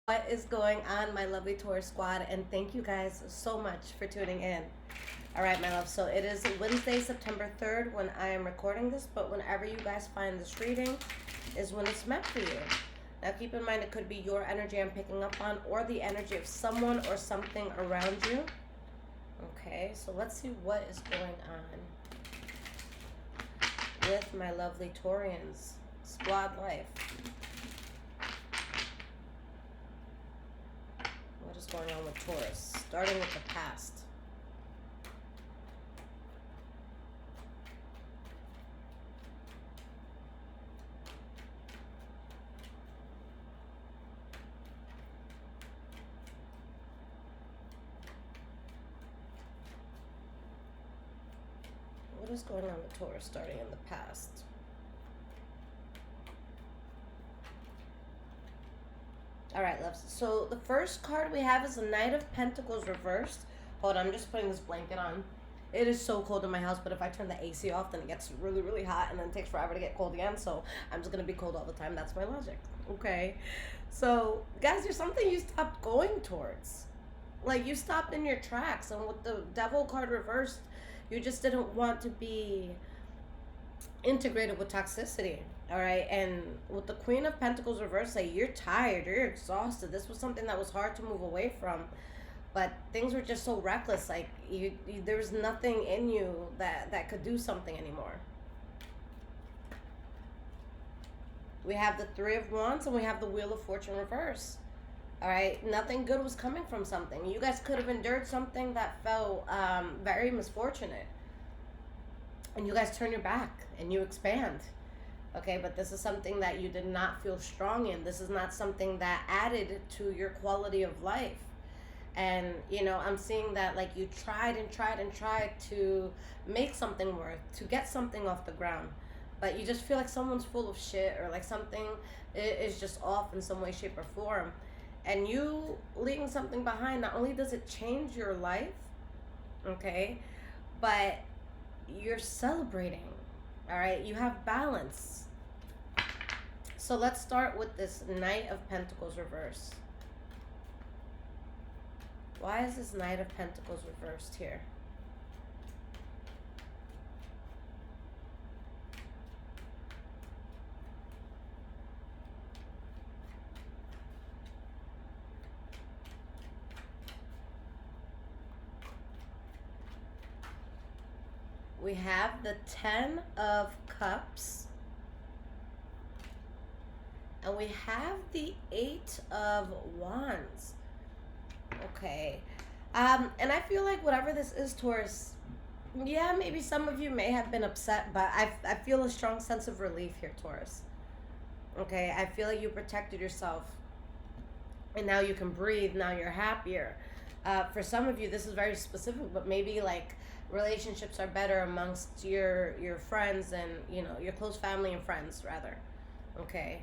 What is going on, my lovely Taurus squad? And thank you guys so much for tuning in. All right, my love. So it is Wednesday, September 3rd when I am recording this, but whenever you guys find this reading is when it's meant for you. Now, keep in mind it could be your energy I'm picking up on or the energy of someone or something around you. Okay, so let's see what is going on with my lovely Taurians. Squad life. What is going on with Taurus? Starting with the past. What is going on with Taurus starting in the past? All right, loves. So the first card we have is the Knight of Pentacles reversed. Hold on, I'm just putting this blanket on. It is so cold in my house, but if I turn the AC off, then it gets really, really hot, and then it takes forever to get cold again. So I'm just gonna be cold all the time. That's my logic. Okay. So guys, there's something you stopped going towards. Like you stopped in your tracks, and with the Devil card reversed, you just didn't want to be integrated with toxicity. All right, and with the Queen of Pentacles reversed, like you're tired, you're exhausted. This was something that was hard to move away from, but things were just so reckless. Like you there was nothing in you that could do something anymore. We have the Three of Wands and we have the Wheel of Fortune reverse. All right, nothing good was coming from something. You guys could have endured something that felt very misfortunate, and you guys turn your back and you expand. Okay, but this is something that you did not feel strong in. This is not something that added to your quality of life. And, you know, I'm seeing that like you tried and tried and tried to make something work, to get something off the ground. But you just feel like someone's full of shit, or like something is just off in some way, shape, or form. And you leaving something behind, not only does it change your life, okay, but you're celebrating. All right, you have balance. So let's start with this Knight of Pentacles reversed. Why is this Knight of Pentacles reversed here? We have the Ten of Cups. And we have the Eight of Wands. Okay. And I feel like whatever this is, Taurus, yeah, maybe some of you may have been upset, but I feel a strong sense of relief here, Taurus. Okay, I feel like you protected yourself. And now you can breathe. Now you're happier. For some of you, this is very specific, but maybe like relationships are better amongst your friends and, you know, your close family and friends, rather. Okay.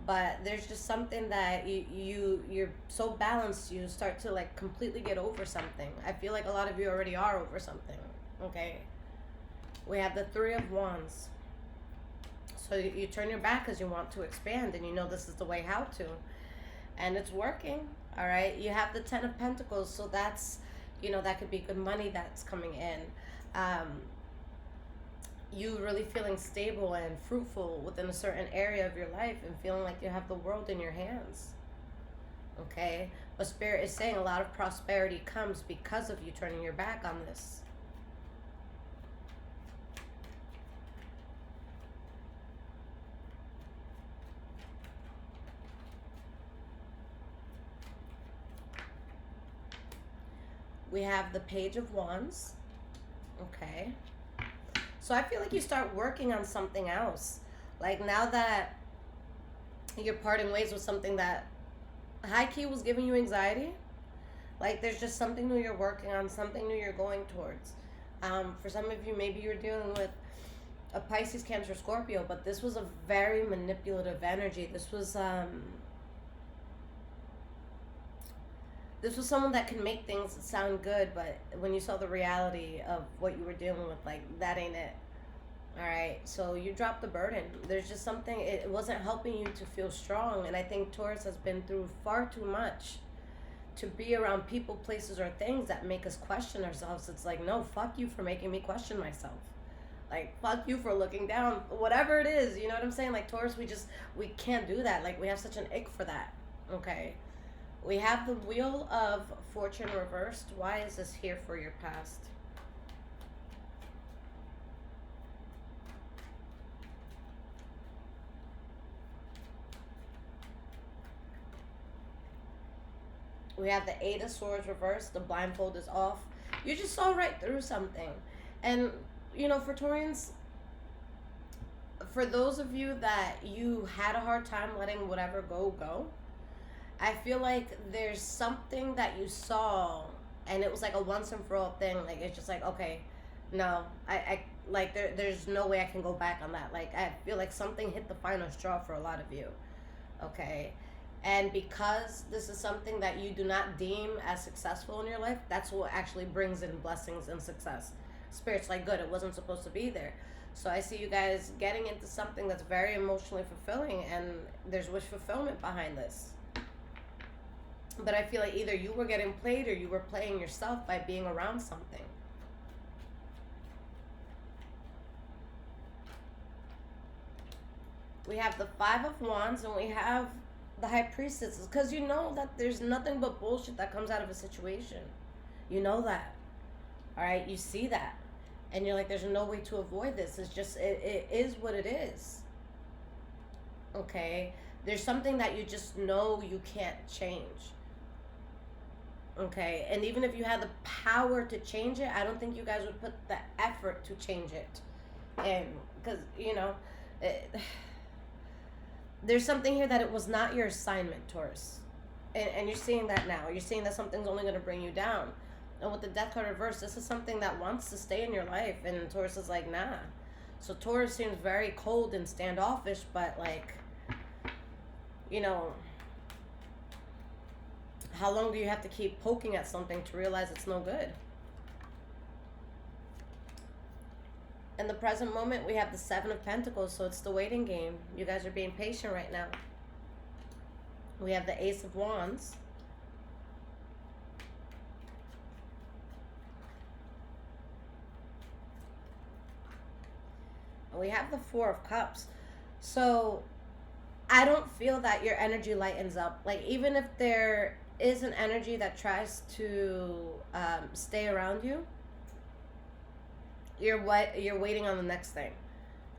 But there's just something that you're so balanced, you start to like completely get over something. I feel like a lot of you already are over something. Okay, we have the Three of Wands. So you turn your back because you want to expand, and you know this is the way how to, and it's working. All right, you have the Ten of Pentacles, so that's, you know, that could be good money that's coming in. You really feeling stable and fruitful within a certain area of your life and feeling like you have the world in your hands. Okay, but Spirit is saying a lot of prosperity comes because of you turning your back on this. We have the Page of Wands. Okay, so I feel like you start working on something else. Like now that you're parting ways with something that high key was giving you anxiety, like there's just something new you're working on, something new you're going towards. For some of you, maybe you're dealing with a Pisces, Cancer, Scorpio, but this was a very manipulative energy. This was someone that can make things sound good, but when you saw the reality of what you were dealing with, like that ain't it. All right, so you dropped the burden. There's just something, it wasn't helping you to feel strong. And I think Taurus has been through far too much to be around people, places, or things that make us question ourselves. It's like, no, fuck you for making me question myself. Like, fuck you for looking down. Whatever it is, you know what I'm saying? Like, Taurus, we can't do that. Like, we have such an ick for that. Okay. We have the Wheel of Fortune reversed. Why is this here for your past? We have the Eight of Swords reversed. The blindfold is off. You just saw right through something. And, you know, for Taurians, for those of you that you had a hard time letting whatever go, I feel like there's something that you saw and it was like a once and for all thing. Like, it's just like, okay, no, I like, there's no way I can go back on that. Like, I feel like something hit the final straw for a lot of you. Okay. And because this is something that you do not deem as successful in your life, that's what actually brings in blessings and success. Spirit's like, good, it wasn't supposed to be there. So I see you guys getting into something that's very emotionally fulfilling, and there's wish fulfillment behind this. But I feel like either you were getting played or you were playing yourself by being around something. We have the Five of Wands and we have the High Priestess. Because you know that there's nothing but bullshit that comes out of a situation. You know that. Alright, you see that. And you're like, there's no way to avoid this. It's just, it is what it is. Okay? There's something that you just know you can't change. Okay? And even if you had the power to change it, I don't think you guys would put the effort to change it. And, because, you know, there's something here that it was not your assignment, Taurus. And you're seeing that now. You're seeing that something's only going to bring you down. And with the Death card reverse, this is something that wants to stay in your life. And Taurus is like, nah. So Taurus seems very cold and standoffish, but like, you know, how long do you have to keep poking at something to realize it's no good? In the present moment, we have the Seven of Pentacles, so it's the waiting game. You guys are being patient right now. We have the Ace of Wands. We have the Four of Cups. So I don't feel that your energy lightens up. Like, even if there is an energy that tries to stay around you, you're waiting on the next thing.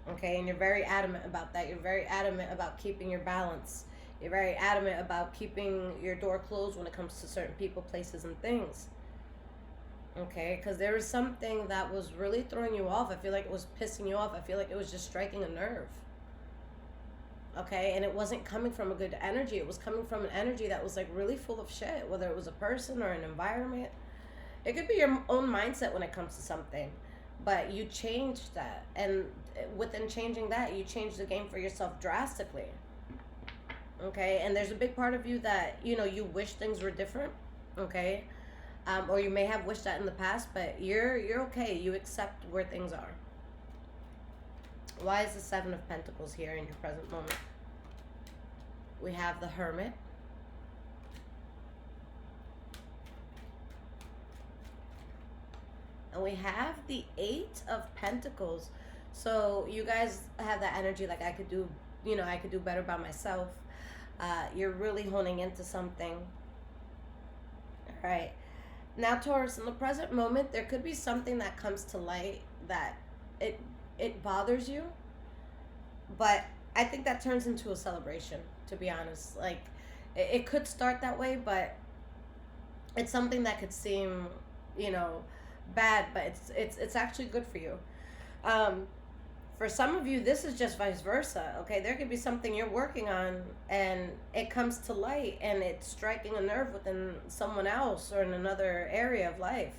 Okay? And you're very adamant about that. You're very adamant about keeping your balance. You're very adamant about keeping your door closed when it comes to certain people, places, and things. Okay, because there was something that was really throwing you off. I feel like it was pissing you off. I feel like it was just striking a nerve. Okay, and it wasn't coming from a good energy. It was coming from an energy that was like really full of shit, whether it was a person or an environment. It could be your own mindset when it comes to something, but you changed that. And within changing that, you changed the game for yourself drastically. Okay, and there's a big part of you that, you know, you wish things were different. Okay. Or you may have wished that in the past, but you're okay. You accept where things are. Why is the Seven of Pentacles here in your present moment? We have the Hermit. And we have the Eight of Pentacles. So you guys have that energy like, I could do, you know, I could do better by myself. You're really honing into something. All right. Now, Taurus, in the present moment, there could be something that comes to light that it bothers you. But I think that turns into a celebration, to be honest. Like, it could start that way, but it's something that could seem, you know, bad, but it's actually good for you. For some of you, this is just vice versa. Okay, there could be something you're working on and it comes to light and it's striking a nerve within someone else or in another area of life,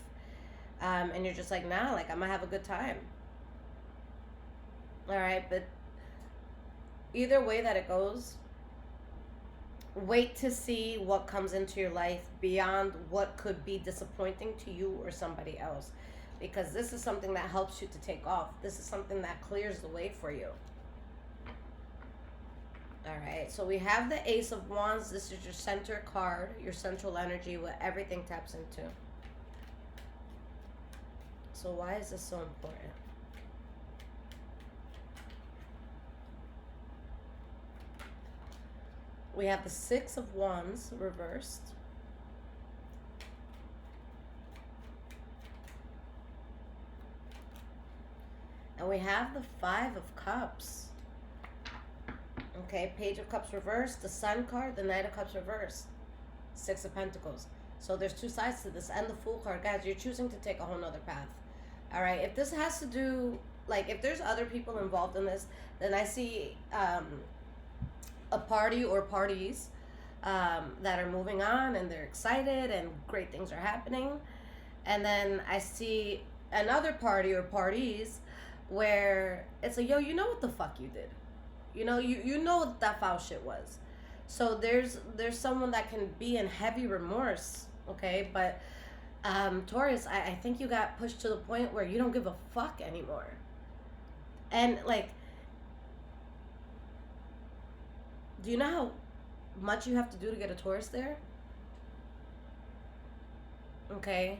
and you're just like, nah, like, I'm gonna have a good time. All right, but either way that it goes, wait to see what comes into your life beyond what could be disappointing to you or somebody else. because this is something that helps you to take off. This is something that clears the way for you. All right, so we have the Ace of Wands. This is your center card, your central energy, what everything taps into. So why is this so important? We have the Six of Wands reversed. And we have the Five of Cups. Okay, Page of Cups reversed, the Sun card, the Knight of Cups reversed, Six of Pentacles. So there's two sides to this, and the Fool card. Guys, you're choosing to take a whole nother path. All right, if this has to do, like, if there's other people involved in this, then I see a party or parties that are moving on, and they're excited, and great things are happening. And then I see another party or parties where it's like, yo, you know what the fuck you did. You know, you know what that foul shit was. So there's someone that can be in heavy remorse, okay? But Taurus, I think you got pushed to the point where you don't give a fuck anymore. And, like, do you know how much you have to do to get a Taurus there? Okay?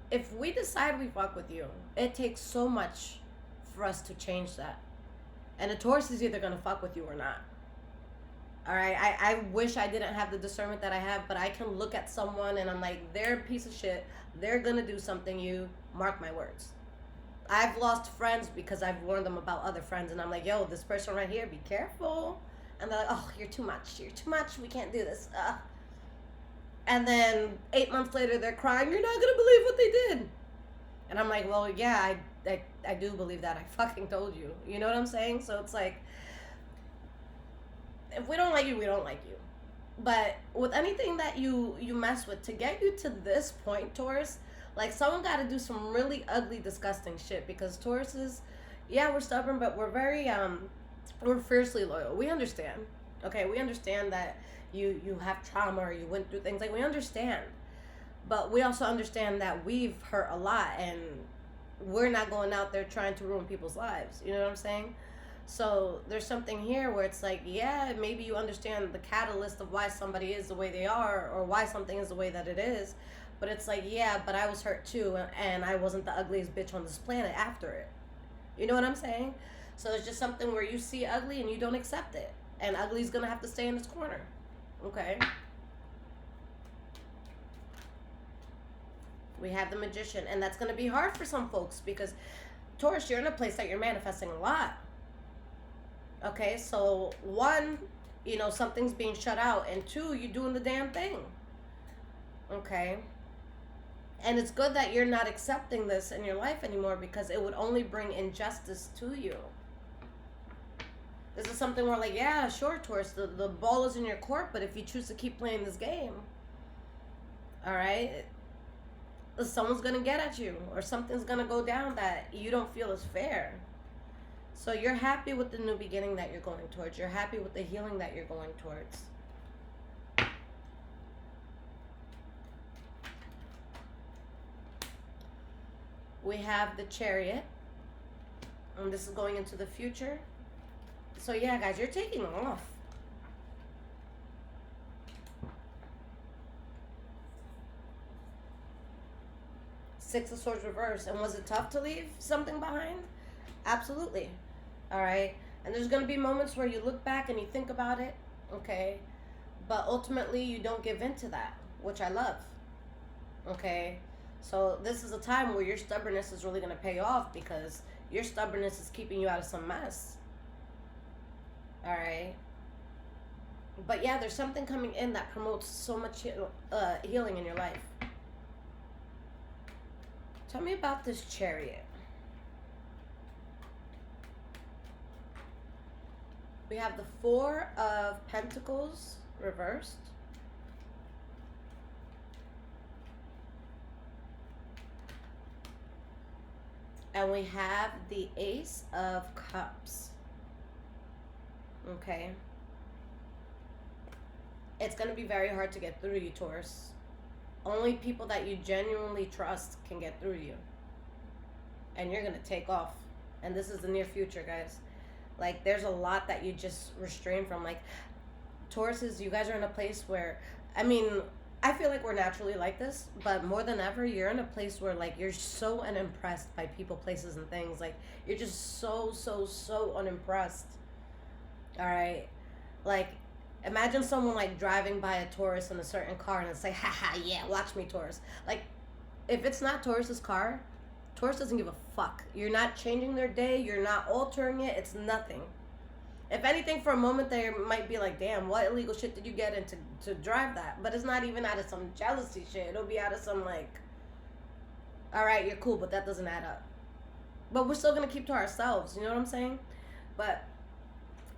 If we decide we fuck with you, it takes so much for us to change that. And a Taurus is either going to fuck with you or not. All right? I wish I didn't have the discernment that I have, but I can look at someone and I'm like, they're a piece of shit. They're going to do something, you mark my words. I've lost friends because I've warned them about other friends. And I'm like, yo, this person right here, be careful. And they're like, oh, you're too much. You're too much. We can't do this. And then 8 months later, they're crying. You're not going to believe what they did. And I'm like, well, yeah, I do believe that. I fucking told you. You know what I'm saying? So it's like, if we don't like you, we don't like you. But with anything that you mess with, to get you to this point, Taurus, like, someone got to do some really ugly, disgusting shit. Because Tauruses, yeah, we're stubborn, but we're very, we're fiercely loyal. We understand. Okay, we understand that you have trauma or you went through things. Like, we understand. But we also understand that we've hurt a lot, and we're not going out there trying to ruin people's lives. You know what I'm saying? So there's something here where it's like, yeah, maybe you understand the catalyst of why somebody is the way they are, or why something is the way that it is. But it's like, yeah, but I was hurt too, and I wasn't the ugliest bitch on this planet after it. You know what I'm saying? So it's just something where you see ugly and you don't accept it. And ugly's going to have to stay in its corner. Okay? We have the Magician. And that's going to be hard for some folks because, Taurus, you're in a place that you're manifesting a lot. Okay? So, one, you know, something's being shut out. And two, you're doing the damn thing. Okay? And it's good that you're not accepting this in your life anymore because it would only bring injustice to you. This is something where, like, yeah, sure, Taurus, the ball is in your court, but if you choose to keep playing this game, all right, someone's going to get at you or something's going to go down that you don't feel is fair. So you're happy with the new beginning that you're going towards. You're happy with the healing that you're going towards. We have the Chariot, and this is going into the future. So yeah, guys, you're taking off. Six of Swords reverse. And was it tough to leave something behind? Absolutely. All right. And there's going to be moments where you look back and you think about it. Okay. But ultimately, you don't give in to that, which I love. Okay. So this is a time where your stubbornness is really going to pay off because your stubbornness is keeping you out of some mess. All right. But yeah, there's something coming in that promotes so much healing in your life. Tell me about this Chariot. We have the Four of Pentacles reversed. And we have the Ace of Cups. Okay. It's going to be very hard to get through you, Taurus. Only people that you genuinely trust can get through you. and you're gonna take off. And this is the near future, guys. Like, there's a lot that you just restrain from. Like, Tauruses, you guys are in a place where, I mean, I feel like we're naturally like this, but more than ever, you're in a place where, like, you're so unimpressed by people, places, and things. Like, you're just so unimpressed. All right? Like, imagine someone, like, driving by a Taurus in a certain car, and it's like, haha, yeah, watch me, Taurus. Like, if it's not Taurus's car, Taurus doesn't give a fuck. You're not changing their day. You're not altering it. It's nothing. If anything, for a moment, they might be like, damn, what illegal shit did you get into to drive that? But it's not even out of some jealousy shit. It'll be out of some, like, all right, you're cool, but that doesn't add up. But we're still going to keep to ourselves. You know what I'm saying? But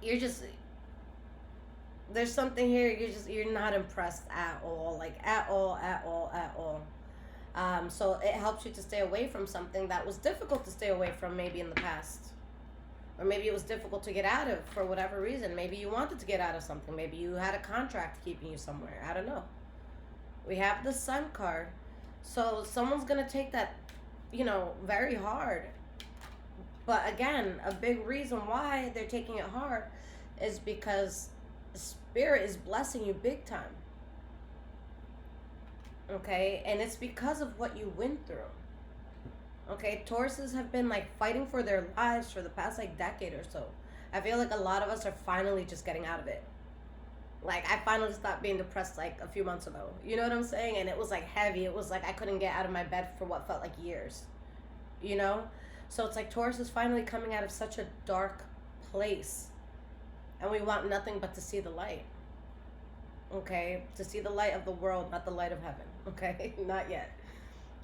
you're just, there's something here. You're not impressed at all. Like, at all. So it helps you to stay away from something that was difficult to stay away from maybe in the past. Or maybe it was difficult to get out of for whatever reason. Maybe you wanted to get out of something. Maybe you had a contract keeping you somewhere. I don't know. We have the Sun card. So someone's going to take that, very hard. But again, a big reason why they're taking it hard is because Spirit is blessing you big time. Okay? And it's because of what you went through. Okay, Tauruses have been, like, fighting for their lives for the past, like, decade or so. I feel like a lot of us are finally just getting out of it. Like, I finally stopped being depressed, like, a few months ago. You know what I'm saying? And it was, like, heavy. It was, like, I couldn't get out of my bed for what felt like years. You know? So it's like Taurus is finally coming out of such a dark place. And we want nothing but to see the light. Okay? To see the light of the world, not the light of heaven. Okay? Not yet.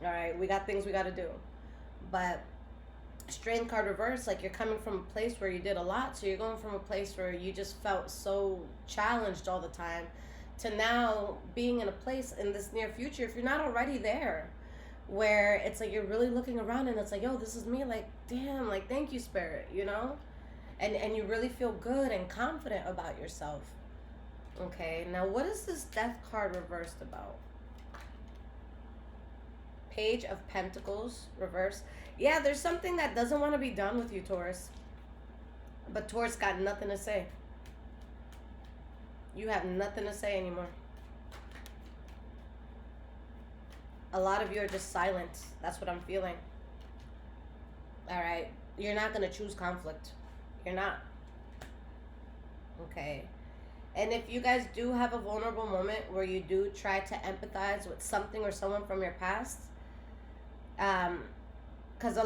All right? We got things we got to do. But Strength card reverse, like, you're coming from a place where you did a lot, so you're going from a place where you just felt so challenged all the time to now being in a place in this near future, if you're not already there, where it's like you're really looking around and it's like, yo, this is me, like, damn, like, thank you, Spirit, and you really feel good and confident about yourself. Okay, now what is this Death card reversed about? Page of Pentacles reverse. Yeah, there's something that doesn't want to be done with you, Taurus. But Taurus got nothing to say. You have nothing to say anymore. A lot of you are just silent. That's what I'm feeling. All right. You're not going to choose conflict. You're not. Okay. And if you guys do have a vulnerable moment where you do try to empathize with something or someone from your past, because,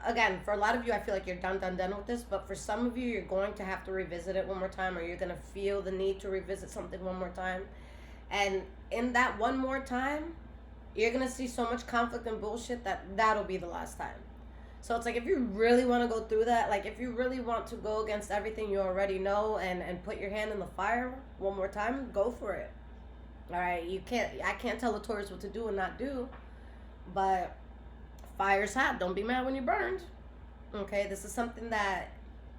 again, for a lot of you, I feel like you're done with this. But for some of you, you're going to have to revisit it one more time, or you're going to feel the need to revisit something one more time. And in that one more time, you're going to see so much conflict and bullshit that'll be the last time. So it's like, if you really want to go through that, like, if you really want to go against everything you already know and put your hand in the fire one more time, go for it. All right? I can't tell the Taurus what to do and not do. But fire's hot. Don't be mad when you're burned. Okay, this is something that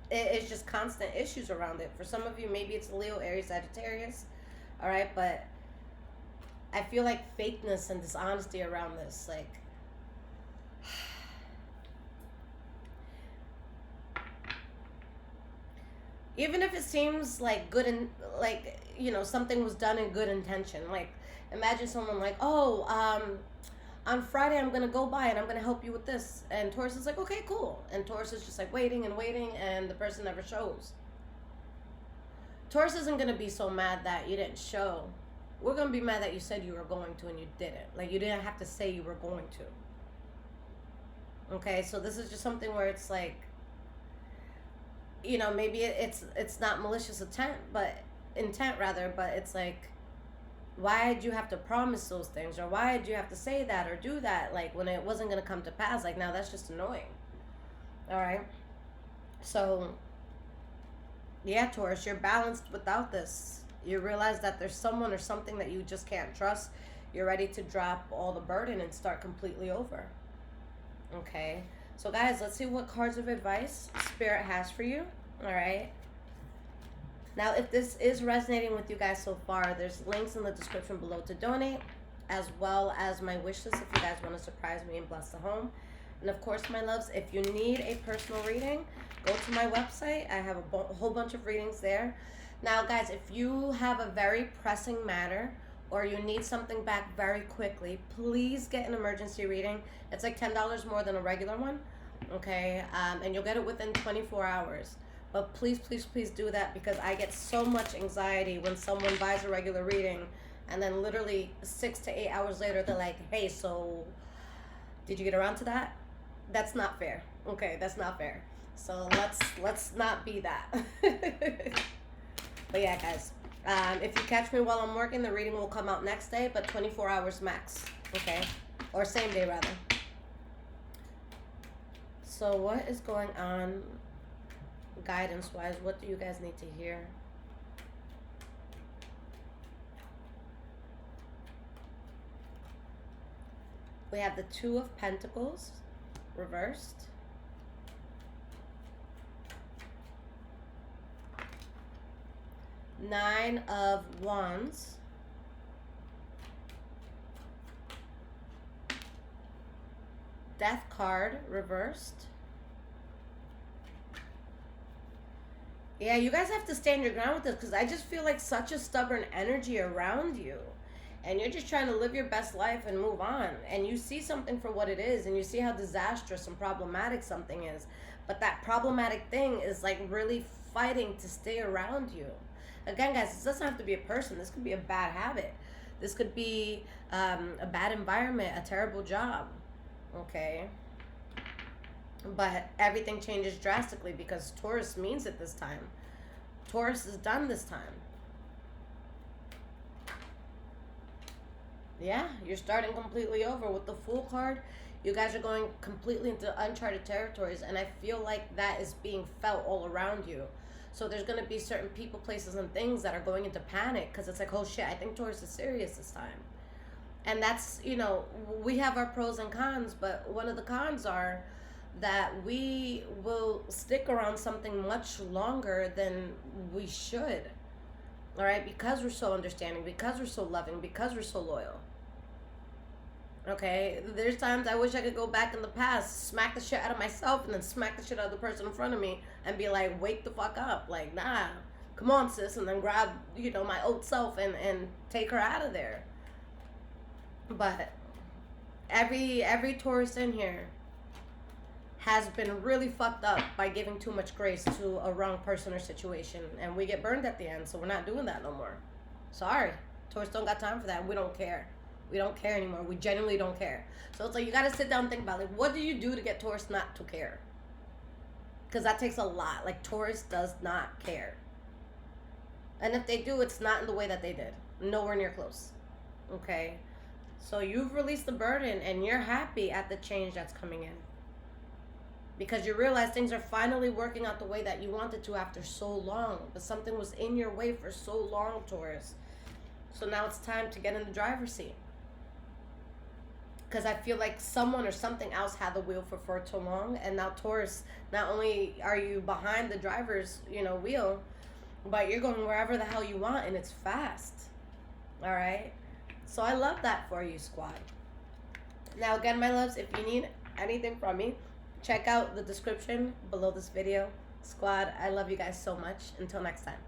it's just constant issues around it. For some of you, maybe it's Leo, Aries, Sagittarius. All right, but I feel like fakeness and dishonesty around this. Like, even if it seems like good and like, something was done in good intention. Like, imagine someone like, on Friday, I'm going to go by and I'm going to help you with this. And Taurus is like, okay, cool. And Taurus is just like waiting, and the person never shows. Taurus isn't going to be so mad that you didn't show. We're going to be mad that you said you were going to and you didn't. Like, you didn't have to say you were going to. Okay, so this is just something where it's like, maybe it's not malicious intent, but it's like, why did you have to promise those things? Or why did you have to say that or do that? Like, when it wasn't going to come to pass. Like, now that's just annoying. All right? So, yeah, Taurus, you're balanced without this. You realize that there's someone or something that you just can't trust. You're ready to drop all the burden and start completely over. Okay? So, guys, let's see what cards of advice Spirit has for you. All right? Now, if this is resonating with you guys so far, there's links in the description below to donate, as well as my wish list if you guys want to surprise me and bless the home. And of course, my loves, if you need a personal reading, go to my website. I have a whole bunch of readings there. Now, guys, if you have a very pressing matter or you need something back very quickly, please get an emergency reading. It's like $10 more than a regular one, okay? And you'll get it within 24 hours. But please, please, please do that, because I get so much anxiety when someone buys a regular reading and then literally 6 to 8 hours later, they're like, hey, so did you get around to that? That's not fair. Okay, that's not fair. So let's not be that. But yeah, guys, if you catch me while I'm working, the reading will come out next day, but 24 hours max, okay? Or same day, rather. So what is going on guidance-wise? What do you guys need to hear? We have the Two of Pentacles reversed. Nine of Wands. Death card reversed. Yeah, you guys have to stand your ground with this, because I just feel like such a stubborn energy around you. And you're just trying to live your best life and move on. And you see something for what it is, and you see how disastrous and problematic something is. But that problematic thing is like really fighting to stay around you. Again, guys, this doesn't have to be a person. This could be a bad habit. This could be a bad environment, a terrible job. Okay? But everything changes drastically because Taurus means it this time. Taurus is done this time. Yeah, you're starting completely over with the Fool card. You guys are going completely into uncharted territories, and I feel like that is being felt all around you. So there's going to be certain people, places, and things that are going into panic, because it's like, oh shit, I think Taurus is serious this time. And that's, you know, we have our pros and cons, but one of the cons are that we will stick around something much longer than we should. All right, because we're so understanding, because we're so loving, because we're so loyal. Okay, there's times I wish I could go back in the past, smack the shit out of myself, and then smack the shit out of the person in front of me and be like, wake the fuck up. Like, nah, come on, sis. And then grab, you know, my old self and take her out of there. But every Taurus in here has been really fucked up by giving too much grace to a wrong person or situation. And we get burned at the end, so we're not doing that no more. Sorry. Taurus don't got time for that. We don't care. We don't care anymore. We genuinely don't care. So it's like, you got to sit down and think about, like, what do you do to get Taurus not to care? Because that takes a lot. Like, Taurus does not care. And if they do, it's not in the way that they did. Nowhere near close. Okay? So you've released the burden, and you're happy at the change that's coming in. Because you realize things are finally working out the way that you wanted to after so long. But something was in your way for so long, Taurus. So now it's time to get in the driver's seat. Because I feel like someone or something else had the wheel for far too long. And now, Taurus, not only are you behind the driver's, you know, wheel, but you're going wherever the hell you want, and it's fast. All right? So I love that for you, squad. Now, again, my loves, if you need anything from me, check out the description below this video. Squad, I love you guys so much. Until next time.